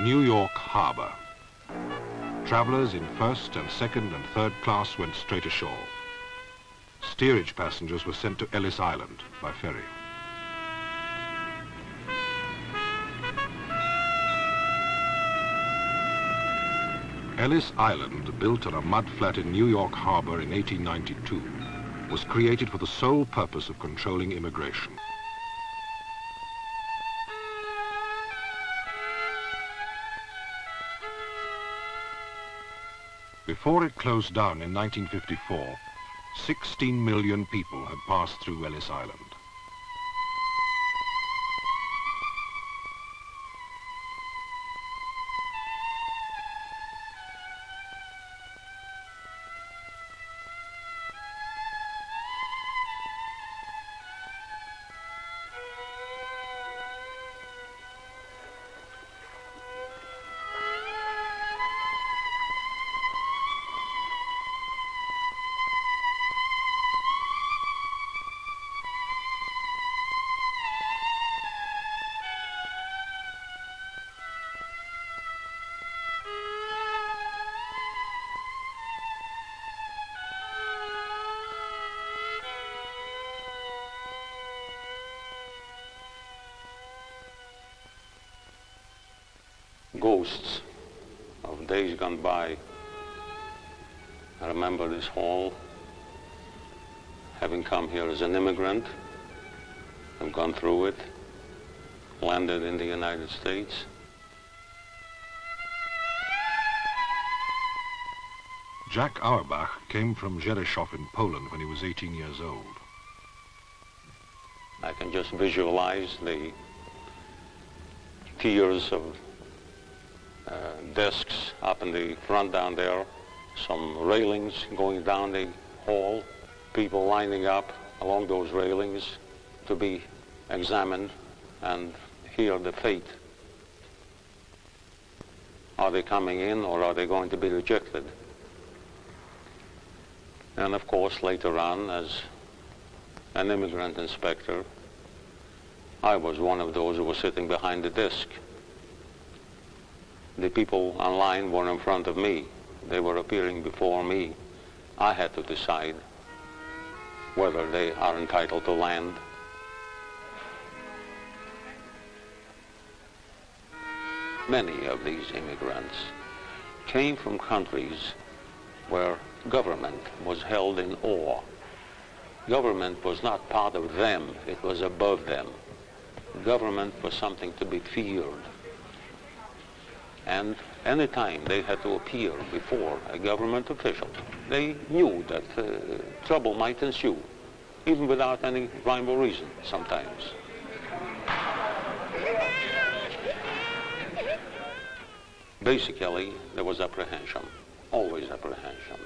New York Harbor. Travelers in first and second and third class went straight ashore. Steerage passengers were sent to Ellis Island by ferry. Ellis Island, built on a mudflat in New York Harbor in 1892, was created for the sole purpose of controlling immigration. Before it closed down in 1954, 16 million people had passed through Ellis Island. Ghosts of days gone by. I remember this hall, having come here as an immigrant. I've gone through it, landed in the United States. Jack Auerbach came from Rzeszów in Poland when he was 18 years old. I can just visualize the tiers of desks up in the front down there, some railings going down the hall, people lining up along those railings to be examined and hear the fate. Are they coming in or are they going to be rejected? And of course, later on, as an immigrant inspector, I was one of those who was sitting behind the desk. The people online were in front of me. They were appearing before me. I had to decide whether they are entitled to land. Many of these immigrants came from countries where government was held in awe. Government was not part of them, it was above them. Government was something to be feared. And any time they had to appear before a government official, they knew that trouble might ensue, even without any rhyme or reason sometimes. Basically, there was apprehension, always apprehension.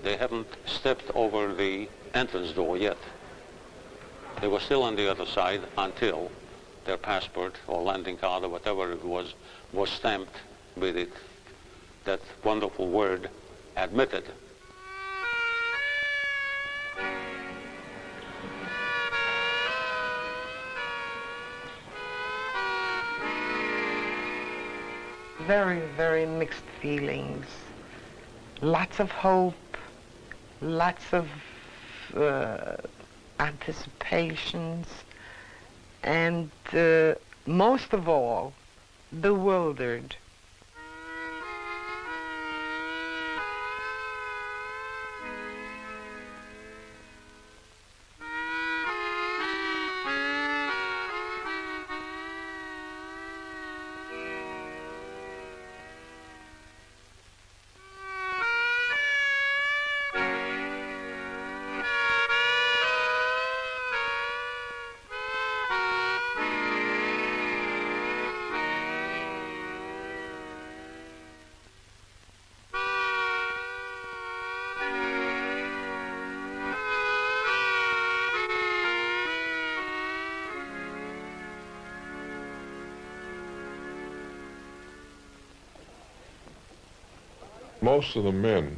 They haven't stepped over the entrance door yet. They were still on the other side until their passport or landing card or whatever it was stamped with it, that wonderful word, admitted. Very, very mixed feelings. Lots of hope, lots of anticipations, and most of all, bewildered. Most of the men,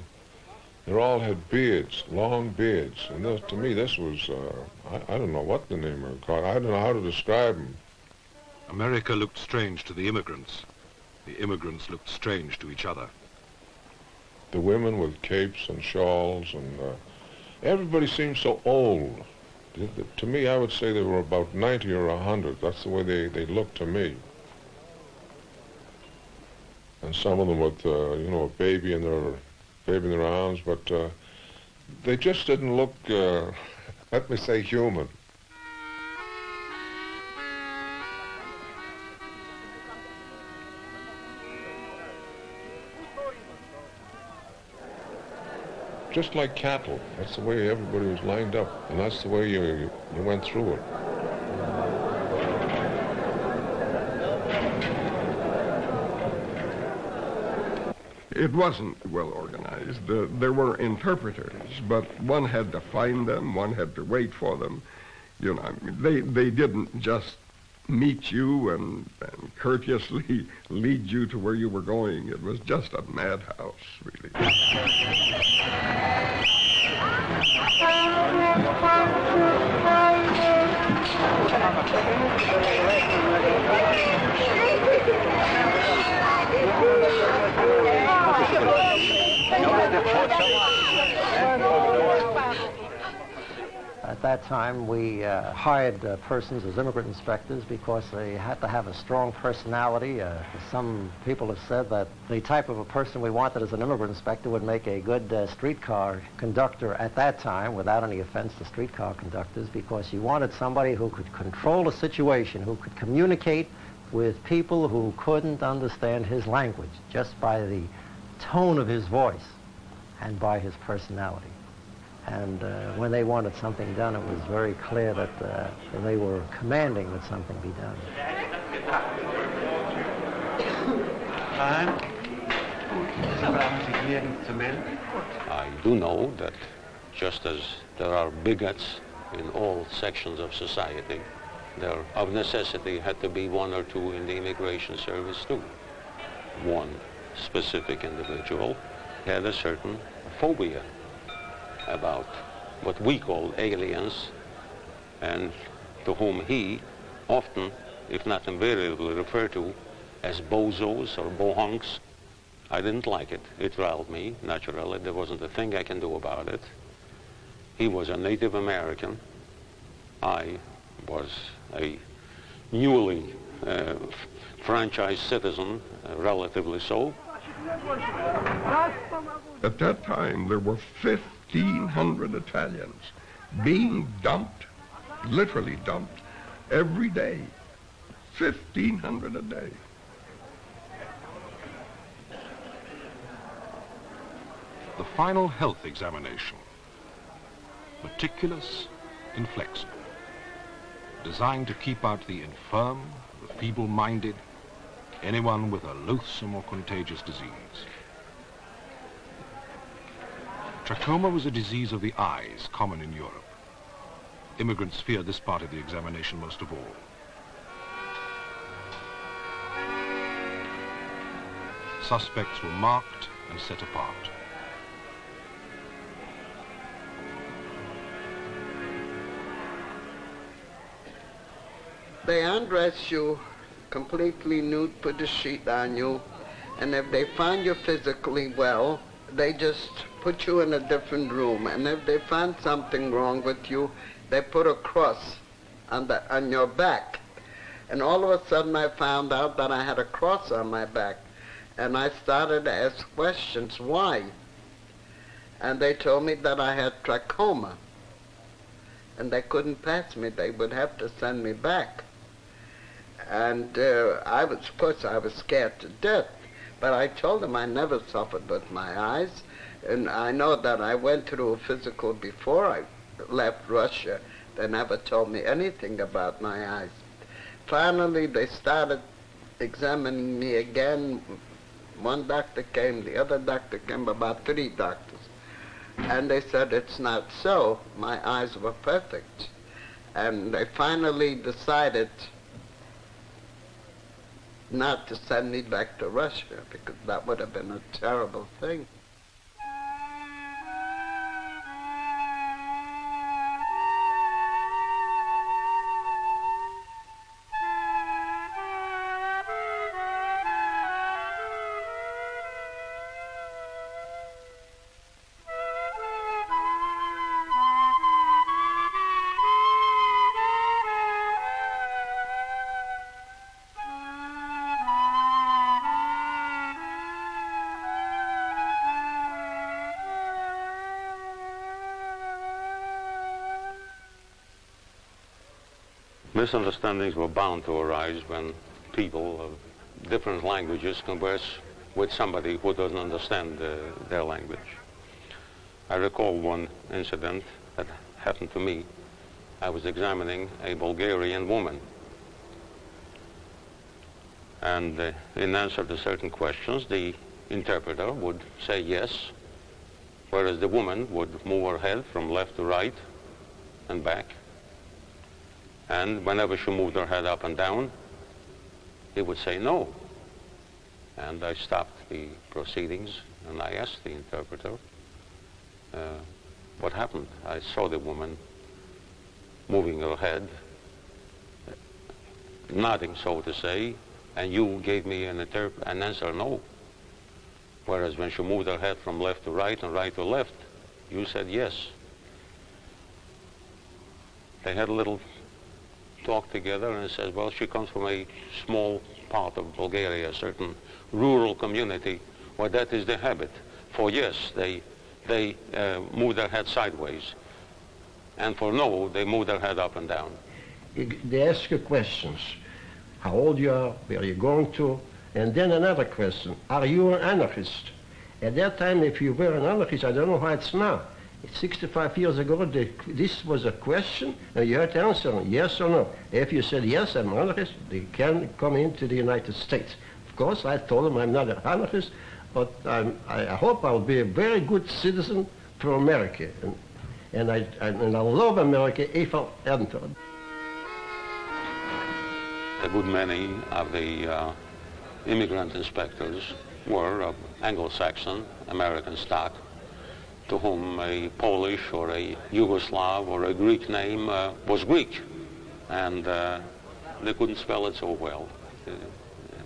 they all had beards, long beards, and this, to me this was, I don't know what the name of it called. I don't know how to describe them. America looked strange to the immigrants. The immigrants looked strange to each other. The women with capes and shawls, and everybody seemed so old. To me, I would say they were about 90 or 100. That's the way they looked to me. And some of them with, a baby in their arms, but they just didn't look, let me say, human. Just like cattle. That's the way everybody was lined up, and that's the way you went through it. It wasn't well organized. There were interpreters, but one had to find them, one had to wait for them. They didn't just meet you and courteously lead you to where you were going. It was just a madhouse, really. At that time, we hired persons as immigrant inspectors because they had to have a strong personality. Some people have said that the type of a person we wanted as an immigrant inspector would make a good streetcar conductor at that time, without any offense to streetcar conductors, because you wanted somebody who could control a situation, who could communicate with people who couldn't understand his language just by the tone of his voice and by his personality. And when they wanted something done, it was very clear that they were commanding that something be done. I do know that just as there are bigots in all sections of society, there of necessity had to be one or two in the immigration service too. One specific individual had a certain phobia about what we call aliens, and to whom he often, if not invariably, referred to as bozos or bohunks. I didn't like it. It riled me, naturally. There wasn't a thing I can do about it. He was a Native American. I was a newly franchised citizen, relatively so. At that time, there were 1,500 Italians being dumped, literally dumped, every day. 1,500 a day. The final health examination, meticulous, inflexible, designed to keep out the infirm, the feeble-minded, anyone with a loathsome or contagious disease. Trachoma was a disease of the eyes, common in Europe. Immigrants feared this part of the examination most of all. Suspects were marked and set apart. They undress you completely nude, put a sheet on you, and if they find you physically well, they just put you in a different room. And if they find something wrong with you, they put a cross on your back. And all of a sudden I found out that I had a cross on my back. And I started to ask questions, why? And they told me that I had trachoma. And they couldn't pass me. They would have to send me back. And of course, I was scared to death. But I told them I never suffered with my eyes. And I know that I went through a physical before I left Russia. They never told me anything about my eyes. Finally, they started examining me again. One doctor came, the other doctor came, about 3 doctors. And they said, it's not so. My eyes were perfect. And they finally decided not to send me back to Russia, because that would have been a terrible thing. Misunderstandings were bound to arise when people of different languages converse with somebody who doesn't understand their language. I recall one incident that happened to me. I was examining a Bulgarian woman. And in answer to certain questions, the interpreter would say yes, whereas the woman would move her head from left to right and back. And whenever she moved her head up and down, he would say no. And I stopped the proceedings and I asked the interpreter what happened. I saw the woman moving her head, nodding, so to say, and you gave me an answer no. Whereas when she moved her head from left to right and right to left, you said yes. They had a little talk together, and it says, well, she comes from a small part of Bulgaria, a certain rural community where that is the habit. For yes, they move their head sideways, and for no, they move their head up and down. They ask you questions. How old you are, where you're going to, and then another question, are you an anarchist? At that time, if you were an anarchist, I don't know how it's now. 65 years ago, this was a question, and you had to answer yes or no. If you said yes, I'm an anarchist, they can come into the United States. Of course, I told them I'm not an anarchist, but I hope I'll be a very good citizen for America. And I love America if I'll enter. A good many of the immigrant inspectors were of Anglo-Saxon American stock, to whom a Polish or a Yugoslav or a Greek name was Greek, and they couldn't spell it so well.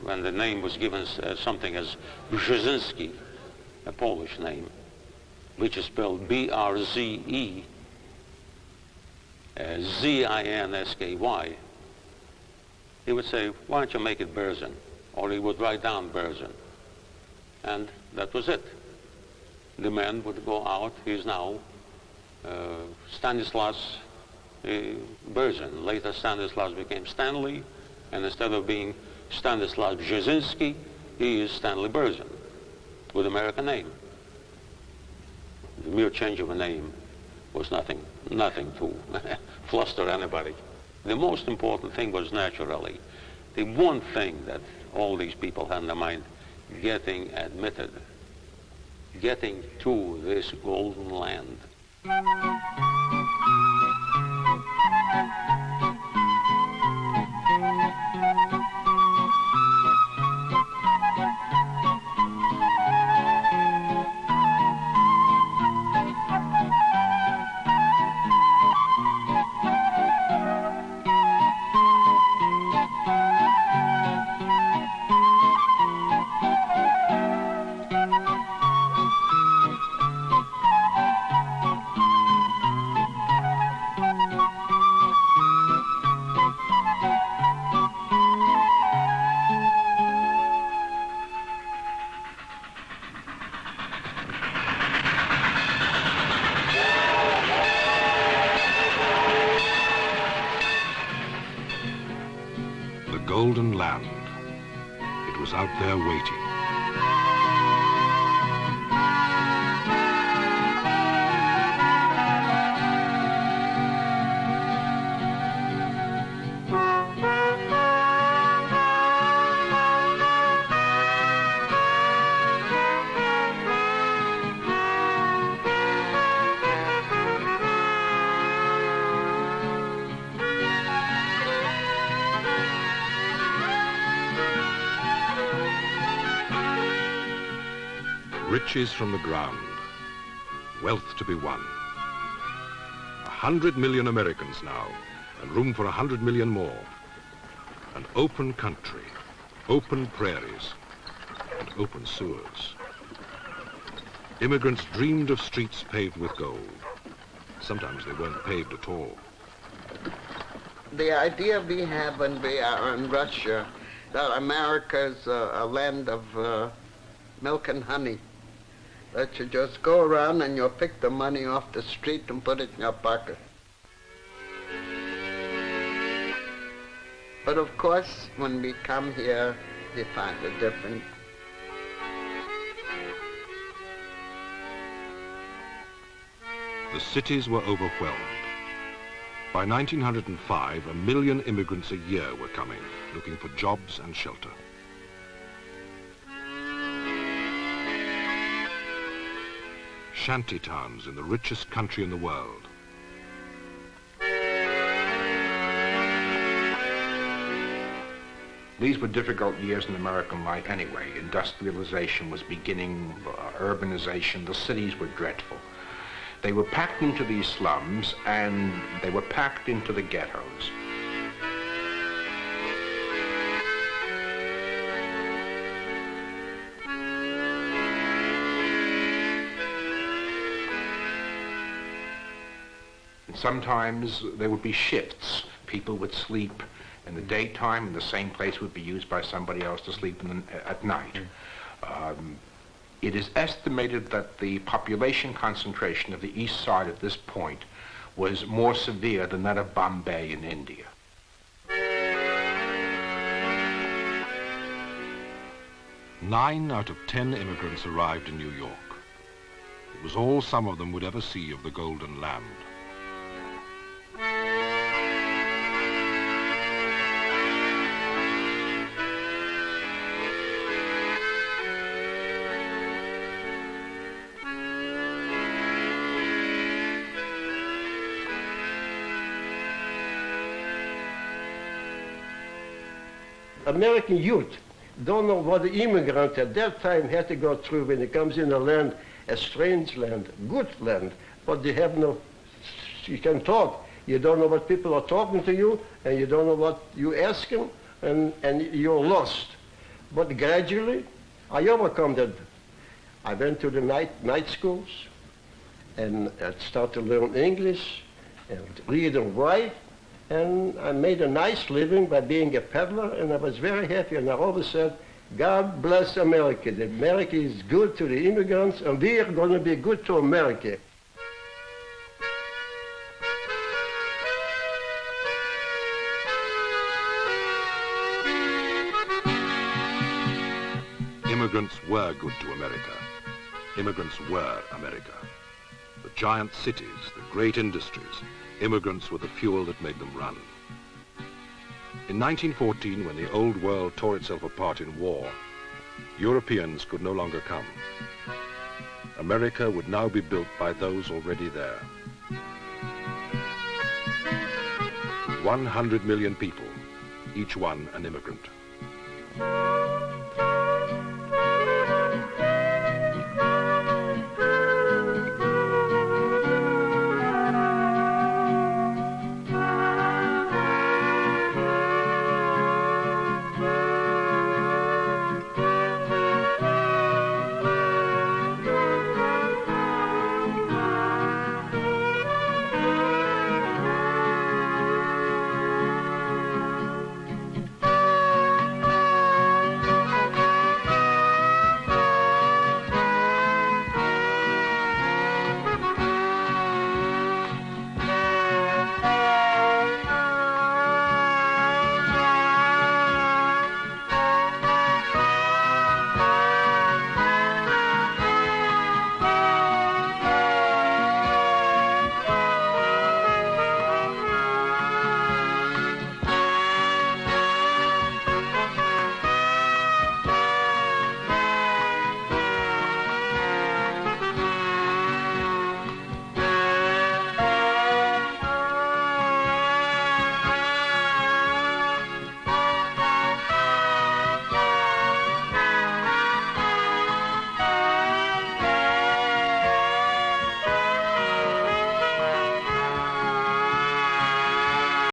When the name was given something as Brzezinski, a Polish name, which is spelled B-R-Z-E, Z-I-N-S-K-Y, he would say, why don't you make it Berzin? Or he would write down Berzin. And that was it. The man would go out. He's now Stanislas Berzin. Later Stanislas became Stanley, and instead of being Stanislas Brzezinski, he is Stanley Berzin, with American name. The mere change of a name was nothing to fluster anybody. The most important thing was, naturally, the one thing that all these people had in their mind, getting admitted, getting to this golden land. Golden land. It was out there waiting. Riches from the ground, wealth to be won. 100 million Americans now, and room for 100 million more. An open country, open prairies, and open sewers. Immigrants dreamed of streets paved with gold. Sometimes they weren't paved at all. The idea we have when we are in Russia, that America is a land of milk and honey. That you just go around and you'll pick the money off the street and put it in your pocket. But of course, when we come here, we find it different. The cities were overwhelmed. By 1905, 1 million immigrants a year were coming, looking for jobs and shelter. Shanty towns in the richest country in the world. These were difficult years in American life anyway. Industrialization was beginning, urbanization, the cities were dreadful. They were packed into these slums and they were packed into the ghettos. Sometimes there would be shifts. People would sleep in the daytime, and the same place would be used by somebody else to sleep at night. It is estimated that the population concentration of the east side at this point was more severe than that of Bombay in India. Nine out of 10 immigrants arrived in New York. It was all some of them would ever see of the Golden Land. American youth don't know what the immigrant at that time had to go through when he comes in a land, a strange land, good land, but they have no, you can talk. You don't know what people are talking to you, and you don't know what you ask them, and you're lost. But gradually, I overcome that. I went to the night schools, and I started to learn English, and read and write, and I made a nice living by being a peddler, and I was very happy, and I always said, God bless America. That America is good to the immigrants, and we are going to be good to America. Immigrants were good to America. Immigrants were America. The giant cities, the great industries, immigrants were the fuel that made them run. In 1914, when the old world tore itself apart in war, Europeans could no longer come. America would now be built by those already there. 100 million people, each one an immigrant.